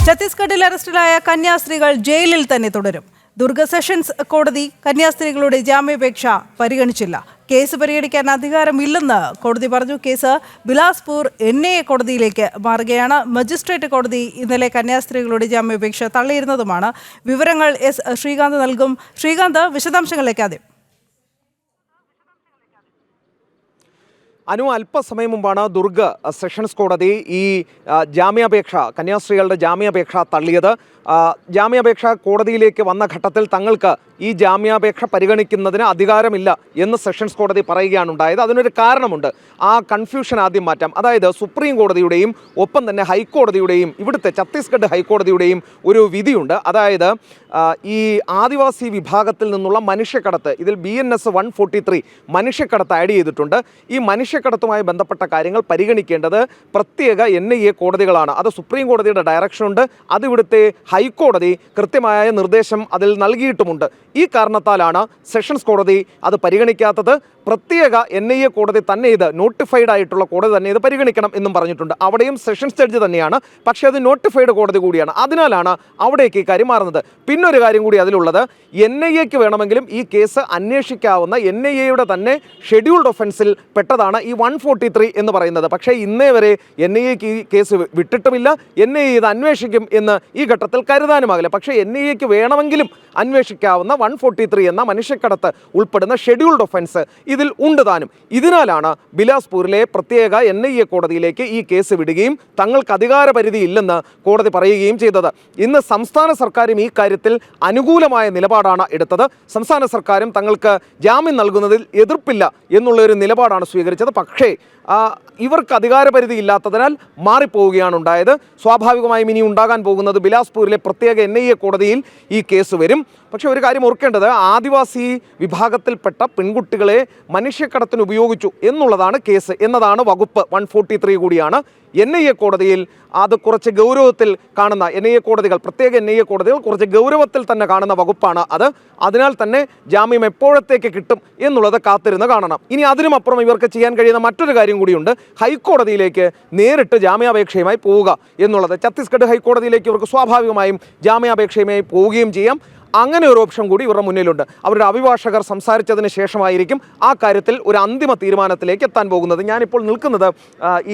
ഛത്തീസ്ഗഡിൽ അറസ്റ്റിലായ കന്യാസ്ത്രീകൾ ജയിലിൽ തന്നെ തുടരും. ദുർഗ സെഷൻസ് കോടതി കന്യാസ്ത്രീകളുടെ ജാമ്യാപേക്ഷ പരിഗണിച്ചില്ല. കേസ് പരിഗണിക്കാൻ അധികാരമില്ലെന്ന് കോടതി പറഞ്ഞു. കേസ് ബിലാസ്പൂർ NIA കോടതിയിലേക്ക് മാറുകയാണ്. മജിസ്ട്രേറ്റ് കോടതി ഇന്നലെ കന്യാസ്ത്രീകളുടെ ജാമ്യാപേക്ഷ തള്ളിയിരുന്നതുമാണ്. വിവരങ്ങൾ ശ്രീകാന്ത് നൽകും. ശ്രീകാന്ത്, വിശദാംശങ്ങളിലേക്ക് ആദ്യം. അല്പസമയം മുമ്പാണ് ദുർഗ് സെഷൻസ് കോടതി ഈ ജാമ്യാപേക്ഷ കന്യാസ്ത്രീകളുടെ ജാമ്യാപേക്ഷ തള്ളിയത്. ജാമ്യാപേക്ഷ കോടതിയിലേക്ക് വന്ന ഘട്ടത്തിൽ തങ്ങൾക്ക് ഈ ജാമ്യാപേക്ഷ പരിഗണിക്കുന്നതിന് അധികാരമില്ല എന്ന് സെഷൻസ് കോടതി പറയുകയാണ് ഉണ്ടായത്. അതിനൊരു കാരണമുണ്ട്. ആ കൺഫ്യൂഷൻ ആദ്യം മാറ്റാം. അതായത് സുപ്രീം കോടതിയുടെയും ഒപ്പം തന്നെ ഹൈക്കോടതിയുടെയും ഇവിടുത്തെ ഛത്തീസ്ഗഡ് ഹൈക്കോടതിയുടെയും ഒരു വിധിയുണ്ട്. അതായത് ഈ ആദിവാസി വിഭാഗത്തിൽ നിന്നുള്ള മനുഷ്യക്കടത്ത്, ഇതിൽ BNS 143 മനുഷ്യക്കടത്ത് ആഡ് ചെയ്തിട്ടുണ്ട്. ഈ മനുഷ്യക്കടത്തുമായി ബന്ധപ്പെട്ട കാര്യങ്ങൾ പരിഗണിക്കേണ്ടത് പ്രത്യേക NIA കോടതികളാണ്. അത് സുപ്രീം കോടതിയുടെ ഡയറക്ഷനുണ്ട്. അത് ഇവിടുത്തെ ഹൈക്കോടതി കൃത്യമായ നിർദ്ദേശം അതിൽ നൽകിയിട്ടുമുണ്ട്. ഈ കാരണത്താലാണ് സെഷൻസ് കോടതി അത് പരിഗണിക്കാത്തത്. പ്രത്യേക NIA കോടതി തന്നെ ഇത് നോട്ടിഫൈഡ് ആയിട്ടുള്ള കോടതി തന്നെ ഇത് പരിഗണിക്കണം എന്നും പറഞ്ഞിട്ടുണ്ട്. അവിടെയും സെഷൻസ് ജഡ്ജി തന്നെയാണ്, പക്ഷേ അത് നോട്ടിഫൈഡ് കോടതി കൂടിയാണ്. അതിനാലാണ് അവിടേക്ക് ഈ കാര്യം മാറുന്നത്. പിന്നൊരു കാര്യം കൂടി അതിലുള്ളത്, NIAക്ക് വേണമെങ്കിലും ഈ കേസ് അന്വേഷിക്കാവുന്ന NIAയുടെ തന്നെ ഷെഡ്യൂൾഡ് ഒഫൻസിൽ പെട്ടതാണ് ഈ 143 എന്ന് പറയുന്നത്. പക്ഷേ ഇന്നേ വരെ NIAക്ക് ഈ കേസ് വിട്ടിട്ടുമില്ല. NIA ഇത് അന്വേഷിക്കും എന്ന് ഈ ഘട്ടത്തിൽ കരുതാനുമാകില്ല. പക്ഷേ NIAക്ക് വേണമെങ്കിലും അന്വേഷിക്കാവുന്ന 143 എന്ന മനുഷ്യക്കടത്ത് ഉൾപ്പെടുന്ന ഷെഡ്യൂൾഡ് ഒഫൻസ് ഇതിൽ ഉണ്ട് താനും. ഇതിനാലാണ് ബിലാസ്പൂരിലെ പ്രത്യേക NIA കോടതിയിലേക്ക് ഈ കേസ് വിടുകയും തങ്ങൾക്ക് അധികാരപരിധി ഇല്ലെന്ന് കോടതി പറയുകയും ചെയ്തത്. ഇന്ന് സംസ്ഥാന സർക്കാരും ഈ കാര്യത്തിൽ അനുകൂലമായ നിലപാടാണ് എടുത്തത്. സംസ്ഥാന സർക്കാരും തങ്ങൾക്ക് ജാമ്യം നൽകുന്നതിൽ എതിർപ്പില്ല എന്നുള്ളൊരു നിലപാടാണ് സ്വീകരിച്ചത്. പക്ഷേ ഇവർക്ക് അധികാരപരിധി ഇല്ലാത്തതിനാൽ മാറിപ്പോവുകയാണ് ഉണ്ടായത്. സ്വാഭാവികമായും ഇനി ഉണ്ടാകാൻ പോകുന്നത് ബിലാസ്പൂരിലെ പ്രത്യേക NIA കോടതിയിൽ ഈ കേസ് വരും. പക്ഷേ ഒരു കാര്യം ഓർക്കേണ്ടത്, ആദിവാസി വിഭാഗത്തിൽപ്പെട്ട പെൺകുട്ടികളെ മനുഷ്യക്കടത്തിന് ഉപയോഗിച്ചു എന്നുള്ളതാണ് കേസ് എന്നതാണ് വകുപ്പ്. 143 കൂടിയാണ്. NIA കോടതിയിൽ അത് കുറച്ച് ഗൗരവത്തിൽ കാണുന്ന പ്രത്യേക NIA കോടതികൾ കുറച്ച് ഗൗരവത്തിൽ തന്നെ കാണുന്ന വകുപ്പാണ് അത്. അതിനാൽ തന്നെ ജാമ്യം എപ്പോഴത്തേക്ക് കിട്ടും എന്നുള്ളത് കാത്തിരുന്ന് കാണണം. ഇനി അതിനുമപ്പുറം ഇവർക്ക് ചെയ്യാൻ കഴിയുന്ന മറ്റൊരു കാര്യം കൂടിയുണ്ട്. ഹൈക്കോടതിയിലേക്ക് നേരിട്ട് ജാമ്യാപേക്ഷയുമായി പോവുക എന്നുള്ളത്. ഛത്തീസ്ഗഡ് ഹൈക്കോടതിയിലേക്ക് ഇവർക്ക് സ്വാഭാവികമായും ജാമ്യാപേക്ഷയുമായി പോവുകയും ചെയ്യാം. അങ്ങനെ ഒരു ഓപ്ഷൻ കൂടി ഇവരുടെ മുന്നിലുണ്ട്. അവരുടെ അഭിഭാഷകർ സംസാരിച്ചതിന് ശേഷമായിരിക്കും ആ കാര്യത്തിൽ ഒരു അന്തിമ തീരുമാനത്തിലേക്ക് എത്താൻ പോകുന്നത്. ഞാനിപ്പോൾ നിൽക്കുന്നത്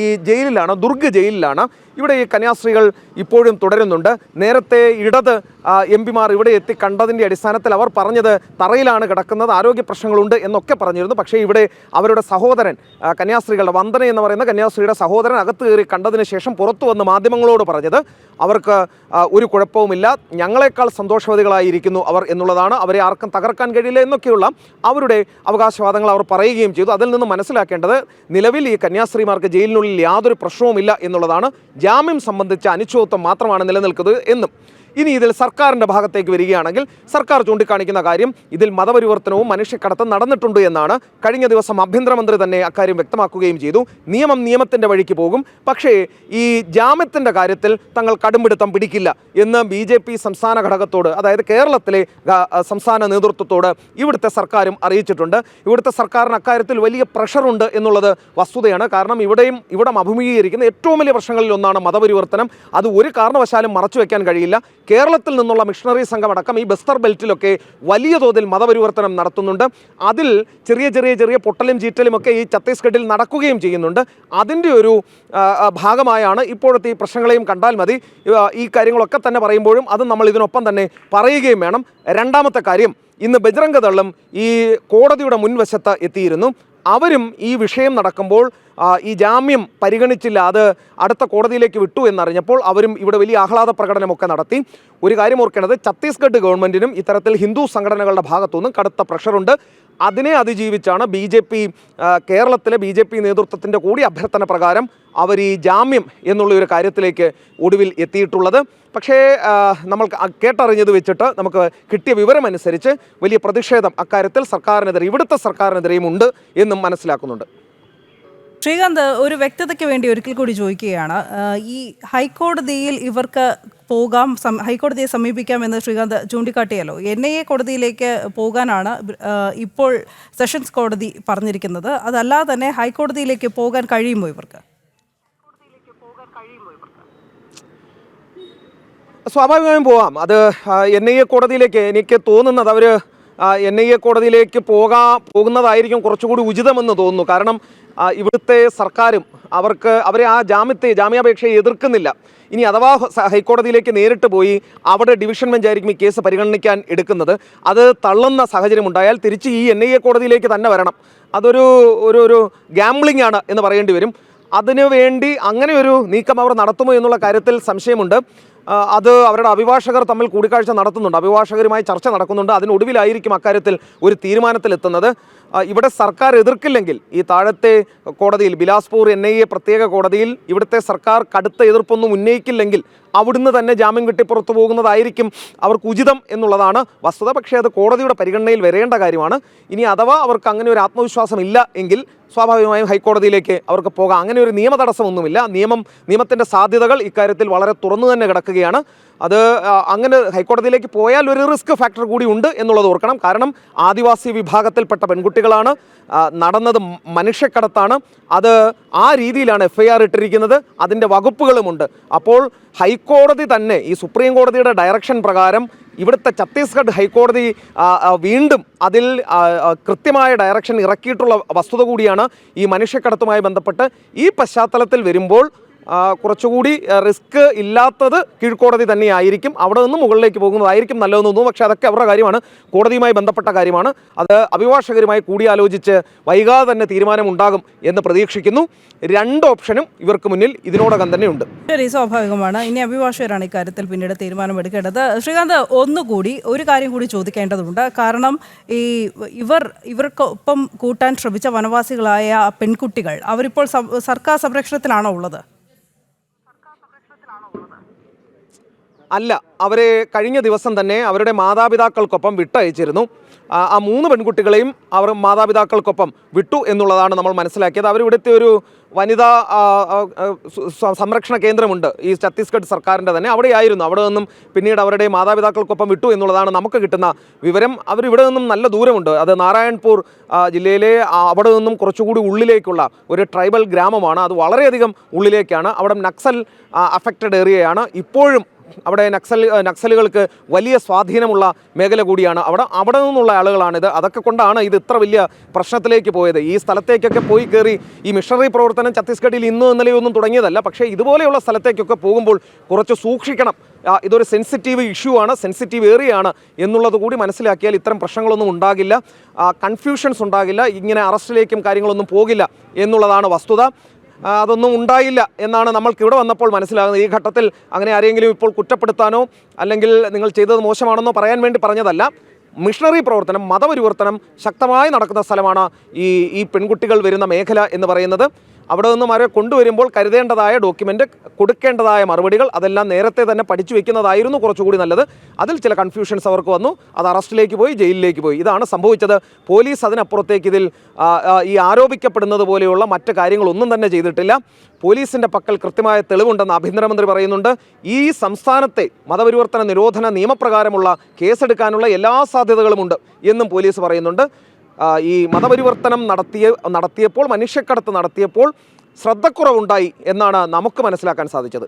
ഈ ജയിലിലാണ്, ദുർഗ് ജയിലിലാണ്. ഇവിടെ ഈ കന്യാസ്ത്രീകൾ ഇപ്പോഴും തുടരുന്നുണ്ട്. നേരത്തെ ഇടത് MP-മാർ ഇവിടെ എത്തി കണ്ടതിൻ്റെ അടിസ്ഥാനത്തിൽ അവർ പറഞ്ഞത് തറയിലാണ് കിടക്കുന്നത്, ആരോഗ്യ പ്രശ്നങ്ങളുണ്ട് എന്നൊക്കെ പറഞ്ഞിരുന്നു. പക്ഷേ ഇവിടെ അവരുടെ സഹോദരൻ, കന്യാസ്ത്രീകളുടെ വന്ദന എന്ന് പറയുന്ന കന്യാസ്ത്രീയുടെ സഹോദരൻ അകത്ത് കയറി കണ്ടതിന് ശേഷം പുറത്തു വന്ന് മാധ്യമങ്ങളോട് പറഞ്ഞത് അവർക്ക് ഒരു കുഴപ്പവുമില്ല, ഞങ്ങളെക്കാൾ സന്തോഷവതികളായിരിക്കുന്നു അവർ എന്നുള്ളതാണ്. അവരെ ആർക്കും തകർക്കാൻ കഴിയില്ല എന്നൊക്കെയുള്ള അവരുടെ അവകാശവാദങ്ങൾ അവർ പറയുകയും ചെയ്തു. അതിൽ നിന്ന് മനസ്സിലാക്കേണ്ടത്, നിലവിൽ ഈ കന്യാസ്ത്രീമാർക്ക് ജയിലിനുള്ളിൽ യാതൊരു പ്രശ്നവുമില്ല എന്നുള്ളതാണ്. ജാമ്യം സംബന്ധിച്ച അനിശ്ചിതത്വം മാത്രമാണ് നിലനിൽക്കുന്നത് എന്നും. ഇനി ഇതിൽ സർക്കാരിൻ്റെ ഭാഗത്തേക്ക് വരികയാണെങ്കിൽ സർക്കാർ ചൂണ്ടിക്കാണിക്കുന്ന കാര്യം, ഇതിൽ മതപരിവർത്തനവും മനുഷ്യക്കടത്തും നടന്നിട്ടുണ്ട് എന്നാണ്. കഴിഞ്ഞ ദിവസം ആഭ്യന്തരമന്ത്രി തന്നെ അക്കാര്യം വ്യക്തമാക്കുകയും ചെയ്തു. നിയമം നിയമത്തിൻ്റെ വഴിക്ക് പോകും, പക്ഷേ ഈ ജാമ്യത്തിൻ്റെ കാര്യത്തിൽ തങ്ങൾ കടുംപിടുത്തം പിടിക്കില്ല എന്ന് BJP സംസ്ഥാന ഘടകത്തോട്, അതായത് കേരളത്തിലെ സംസ്ഥാന നേതൃത്വത്തോട് ഇവിടുത്തെ സർക്കാരും അറിയിച്ചിട്ടുണ്ട്. ഇവിടുത്തെ സർക്കാരിന് അക്കാര്യത്തിൽ വലിയ പ്രഷറുണ്ട് എന്നുള്ളത് വസ്തുതയാണ്. കാരണം ഇവിടെ അഭിമുഖീകരിക്കുന്ന ഏറ്റവും വലിയ പ്രശ്നങ്ങളിൽ ഒന്നാണ് മതപരിവർത്തനം. അത് ഒരു കാരണവശാലും മറച്ചു വയ്ക്കാൻ കഴിയില്ല. കേരളത്തിൽ നിന്നുള്ള മിഷണറി സംഘം അടക്കം ഈ ബസ്തർ ബെൽറ്റിലൊക്കെ വലിയ തോതിൽ മതപരിവർത്തനം നടത്തുന്നുണ്ട്. അതിൽ ചെറിയ പൊട്ടലും ചീറ്റലും ഒക്കെ ഈ ഛത്തീസ്ഗഡിൽ നടക്കുകയും ചെയ്യുന്നുണ്ട്. അതിൻ്റെ ഒരു ഭാഗമായാണ് ഇപ്പോഴത്തെ ഈ പ്രശ്നങ്ങളെയും കണ്ടാൽ മതി. ഈ കാര്യങ്ങളൊക്കെ തന്നെ പറയുമ്പോഴും അത് നമ്മൾ ഇതിനൊപ്പം തന്നെ പറയുകയും വേണം. രണ്ടാമത്തെ കാര്യം, ഇന്ന് ബജ്രംഗ ദളും ഈ കോടതിയുടെ മുൻവശത്ത് എത്തിയിരുന്നു. അവരും ഈ വിഷയം നടക്കുമ്പോൾ ഈ ജാമ്യം പരിഗണിച്ചില്ല, അത് അടുത്ത കോടതിയിലേക്ക് വിട്ടു എന്നറിഞ്ഞപ്പോൾ അവരും ഇവിടെ വലിയ ആഹ്ലാദ പ്രകടനമൊക്കെ നടത്തി. ഒരു കാര്യം ഓർക്കേണ്ടത്, ഛത്തീസ്ഗഡ് ഗവൺമെൻറ്റിനും ഇത്തരത്തിൽ ഹിന്ദു സംഘടനകളുടെ ഭാഗത്തുനിന്നും കടുത്ത പ്രഷറുണ്ട്. അതിനെ അതിജീവിച്ചാണ് കേരളത്തിലെ BJP നേതൃത്വത്തിൻ്റെ കൂടി അഭ്യർത്ഥന പ്രകാരം അവർ ഈ ജാമ്യം എന്നുള്ള ഒരു കാര്യത്തിലേക്ക് ഒടുവിൽ എത്തിയിട്ടുള്ളത്. പക്ഷേ നമ്മൾ കേട്ടറിഞ്ഞത് വെച്ചിട്ട് നമുക്ക് കിട്ടിയ വിവരമനുസരിച്ച് വലിയ പ്രതിഷേധം അക്കാര്യത്തിൽ ഇവിടുത്തെ സർക്കാരിനെതിരെയും ഉണ്ട് എന്നും മനസ്സിലാക്കുന്നുണ്ട്. ശ്രീകാന്ത്, ഒരു വ്യക്തതയ്ക്ക് വേണ്ടി ഒരിക്കൽ കൂടി ചോദിക്കുകയാണ്. ഈ ഹൈക്കോടതിയിൽ ഇവർക്ക് പോകാം, ഹൈക്കോടതിയെ സമീപിക്കാമെന്ന് ശ്രീകാന്ത് ചൂണ്ടിക്കാട്ടിയല്ലോ. NIA കോടതിയിലേക്ക് പോകാനാണ് ഇപ്പോൾ സെഷൻസ് കോടതി പറഞ്ഞിരിക്കുന്നത്. അതല്ലാതെ തന്നെ ഹൈക്കോടതിയിലേക്ക് പോകാൻ കഴിയുമോ ഇവർക്ക്? സ്വാഭാവികമായും പോവാം. അത് NIA കോടതിയിലേക്ക് എനിക്ക് തോന്നുന്നത് അവർ NIA കോടതിയിലേക്ക് പോകുന്നതായിരിക്കും കുറച്ചുകൂടി ഉചിതമെന്ന് തോന്നുന്നു. കാരണം ഇവിടുത്തെ സർക്കാരും അവരെ ആ ജാമ്യാപേക്ഷയെ എതിർക്കുന്നില്ല. ഇനി അഥവാ ഹൈക്കോടതിയിലേക്ക് നേരിട്ട് പോയി അവിടെ ഡിവിഷൻ ബെഞ്ചായിരിക്കും ഈ കേസ് പരിഗണിക്കാൻ എടുക്കുന്നത്. അത് തള്ളുന്ന സാഹചര്യം ഉണ്ടായാൽ തിരിച്ച് ഈ NIA കോടതിയിലേക്ക് തന്നെ വരണം. അതൊരു ഒരു ഗാംബ്ലിംഗ് ആണ് എന്ന് പറയേണ്ടി വരും. അതിനു വേണ്ടി അങ്ങനെ ഒരു നീക്കം അവർ നടത്തുമോ എന്നുള്ള കാര്യത്തിൽ സംശയമുണ്ട്. അത് അവരുടെ അഭിഭാഷകർ തമ്മിൽ കൂടിക്കാഴ്ച നടത്തുന്നുണ്ട്, അഭിഭാഷകരുമായി ചർച്ച നടക്കുന്നുണ്ട്. അതിനൊടുവിലായിരിക്കും അക്കാര്യത്തിൽ ഒരു തീരുമാനത്തിലെത്തുന്നത്. ഇവിടെ സർക്കാർ എതിർക്കില്ലെങ്കിൽ ഈ താഴത്തെ കോടതിയിൽ ബിലാസ്പൂർ NIA പ്രത്യേക കോടതിയിൽ ഇവിടുത്തെ സർക്കാർ കടുത്ത എതിർപ്പൊന്നും ഉന്നയിക്കില്ലെങ്കിൽ അവിടുന്ന് തന്നെ ജാമ്യം കിട്ടി പുറത്തു പോകുന്നതായിരിക്കും അവർക്ക് ഉചിതം എന്നുള്ളതാണ് വസ്തുത. പക്ഷേ അത് കോടതിയുടെ പരിഗണനയിൽ വരേണ്ട കാര്യമാണ്. ഇനി അഥവാ അവർക്ക് അങ്ങനെ ഒരു ആത്മവിശ്വാസം ഇല്ല എങ്കിൽ സ്വാഭാവികമായും ഹൈക്കോടതിയിലേക്ക് അവർക്ക് പോകാം. അങ്ങനെ ഒരു നിയമ തടസ്സമൊന്നുമില്ല. നിയമത്തിൻ്റെ സാധ്യതകൾ ഇക്കാര്യത്തിൽ വളരെ തുറന്നു തന്നെ കിടക്കുകയാണ്. അത് അങ്ങനെ ഹൈക്കോടതിയിലേക്ക് പോയാൽ ഒരു റിസ്ക് ഫാക്ടർ കൂടി ഉണ്ട് എന്നുള്ളത് ഓർക്കണം. കാരണം ആദിവാസി വിഭാഗത്തിൽപ്പെട്ട പെൺകുട്ടികളാണ്, നടന്നത് മനുഷ്യക്കടത്താണ്. അത് ആ രീതിയിലാണ് FIR ഇട്ടിരിക്കുന്നത്, അതിൻ്റെ വകുപ്പുകളുമുണ്ട്. അപ്പോൾ ഹൈക്കോടതി തന്നെ ഈ സുപ്രീം കോടതിയുടെ ഡയറക്ഷൻ പ്രകാരം ഇവിടുത്തെ ഛത്തീസ്ഗഡ് ഹൈക്കോടതി വീണ്ടും അതിൽ കൃത്യമായ ഡയറക്ഷൻ ഇറക്കിയിട്ടുള്ള വസ്തുത കൂടിയാണ് ഈ മനുഷ്യക്കടത്തുമായി ബന്ധപ്പെട്ട്. ഈ പശ്ചാത്തലത്തിൽ വരുമ്പോൾ കുറച്ചുകൂടി റിസ്ക് ഇല്ലാത്തത് കീഴ്ക്കോടതി തന്നെയായിരിക്കും. അവിടെ നിന്ന് മുകളിലേക്ക് പോകുന്നതായിരിക്കും നല്ലതെന്ന് തോന്നുന്നു. പക്ഷേ അതൊക്കെ അവരുടെ കാര്യമാണ്, കോടതിയുമായി ബന്ധപ്പെട്ട കാര്യമാണ്. അത് അഭിഭാഷകരുമായി കൂടിയാലോചിച്ച് വൈകാതെ തന്നെ തീരുമാനമുണ്ടാകും എന്ന് പ്രതീക്ഷിക്കുന്നു. രണ്ട് ഓപ്ഷനും ഇവർക്ക് മുന്നിൽ ഇതിനോടകം തന്നെ ഉണ്ട്. ശരി, സ്വാഭാവികമാണ്. ഇനി അഭിഭാഷകരാണ് ഇക്കാര്യത്തിൽ പിന്നീട് തീരുമാനമെടുക്കേണ്ടത്. ശ്രീകാന്ത്, ഒന്നുകൂടി ഒരു കാര്യം കൂടി ചോദിക്കേണ്ടതുണ്ട്. കാരണം ഇവർക്കൊപ്പം കൂട്ടാൻ ശ്രമിച്ച വനവാസികളായ പെൺകുട്ടികൾ അവരിപ്പോൾ സർക്കാർ സംരക്ഷണത്തിലാണോ ഉള്ളത്? അല്ല, അവരെ കഴിഞ്ഞ ദിവസം തന്നെ അവരുടെ മാതാപിതാക്കൾക്കൊപ്പം വിട്ടയച്ചിരുന്നു. ആ 3 പെൺകുട്ടികളെയും അവർ മാതാപിതാക്കൾക്കൊപ്പം വിട്ടു എന്നുള്ളതാണ് നമ്മൾ മനസ്സിലാക്കിയത്. അവരിവിടുത്തെ ഒരു വനിതാ സംരക്ഷണ കേന്ദ്രമുണ്ട് ഈ ഛത്തീസ്ഗഡ് സർക്കാരിൻ്റെ തന്നെ, അവിടെയായിരുന്നു. അവിടെ നിന്നും പിന്നീട് അവരുടെ മാതാപിതാക്കൾക്കൊപ്പം വിട്ടു എന്നുള്ളതാണ് നമുക്ക് കിട്ടുന്ന വിവരം. അവരിവിടെ നിന്നും നല്ല ദൂരമുണ്ട്. അത് നാരായൺപൂർ ജില്ലയിലെ അവിടെ നിന്നും കുറച്ചുകൂടി ഉള്ളിലേക്കുള്ള ഒരു ട്രൈബൽ ഗ്രാമമാണ്. അത് വളരെയധികം ഉള്ളിലേക്കാണ്. അവിടെ നക്സൽ അഫക്റ്റഡ് ഏരിയയാണ്. ഇപ്പോഴും അവിടെ നക്സലുകൾക്ക് വലിയ സ്വാധീനമുള്ള മേഖല കൂടിയാണ്. അവിടെ നിന്നുള്ള ആളുകളാണിത്. അതൊക്കെ കൊണ്ടാണ് ഇത് ഇത്ര വലിയ പ്രശ്നത്തിലേക്ക് പോയത്. ഈ സ്ഥലത്തേക്കൊക്കെ പോയി കയറി ഈ മിഷണറി പ്രവർത്തനം ഛത്തീസ്ഗഡിൽ ഇന്നോ ഇന്നലെയൊന്നും തുടങ്ങിയതല്ല. പക്ഷേ ഇതുപോലെയുള്ള സ്ഥലത്തേക്കൊക്കെ പോകുമ്പോൾ കുറച്ച് സൂക്ഷിക്കണം. ഇതൊരു സെൻസിറ്റീവ് ഇഷ്യൂ ആണ്, സെൻസിറ്റീവ് ഏരിയ ആണ് എന്നുള്ളത് കൂടി മനസ്സിലാക്കിയാൽ ഇത്തരം പ്രശ്നങ്ങളൊന്നും ഉണ്ടാകില്ല, കൺഫ്യൂഷൻസ് ഉണ്ടാകില്ല, ഇങ്ങനെ അറസ്റ്റിലേക്കും കാര്യങ്ങളൊന്നും പോകില്ല എന്നുള്ളതാണ് വസ്തുത. അതൊന്നും ഉണ്ടായില്ല എന്നാണ് നമ്മൾക്ക് ഇവിടെ വന്നപ്പോൾ മനസ്സിലാകുന്നത്. ഈ ഘട്ടത്തിൽ അങ്ങനെ ആരെങ്കിലും ഇപ്പോൾ കുറ്റപ്പെടുത്താനോ അല്ലെങ്കിൽ നിങ്ങൾ ചെയ്തത് മോശമാണെന്നോ പറയാൻ വേണ്ടി പറഞ്ഞതല്ല. മിഷണറി പ്രവർത്തനം, മതപരിവർത്തനം ശക്തമായി നടക്കുന്ന സ്ഥലമാണ് ഈ പെൺകുട്ടികൾ വരുന്ന മേഖല എന്ന് പറയുന്നത്. അവിടെ നിന്നും അവരെ കൊണ്ടുവരുമ്പോൾ കരുതേണ്ടതായ ഡോക്യുമെൻ്റ്, കൊടുക്കേണ്ടതായ മറുപടികൾ അതെല്ലാം നേരത്തെ തന്നെ പഠിച്ചു വെക്കുന്നതായിരുന്നു കുറച്ചുകൂടി നല്ലത്. അതിൽ ചില കൺഫ്യൂഷൻസ് അവർക്ക് വന്നു. അത് അറസ്റ്റിലേക്ക് പോയി, ജയിലിലേക്ക് പോയി. ഇതാണ് സംഭവിച്ചത്. പോലീസ് അതിനപ്പുറത്തേക്ക് ഇതിൽ ഈ ആരോപിക്കപ്പെടുന്നത് പോലെയുള്ള മറ്റ് കാര്യങ്ങളൊന്നും തന്നെ ചെയ്തിട്ടില്ല. പോലീസിൻ്റെ പക്കൽ കൃത്യമായ തെളിവുണ്ടെന്ന് ആഭ്യന്തരമന്ത്രി പറയുന്നുണ്ട്. ഈ സംസ്ഥാനത്തെ മതപരിവർത്തന നിരോധന നിയമപ്രകാരമുള്ള കേസെടുക്കാനുള്ള എല്ലാ സാധ്യതകളുമുണ്ട് എന്നും പോലീസ് പറയുന്നുണ്ട്. ഈ മതപരിവർത്തനം നടത്തിയപ്പോൾ, മനുഷ്യക്കടത്ത് നടത്തിയപ്പോൾ ശ്രദ്ധക്കുറവുണ്ടായി എന്നാണ് നമുക്ക് മനസ്സിലാക്കാൻ സാധിച്ചത്.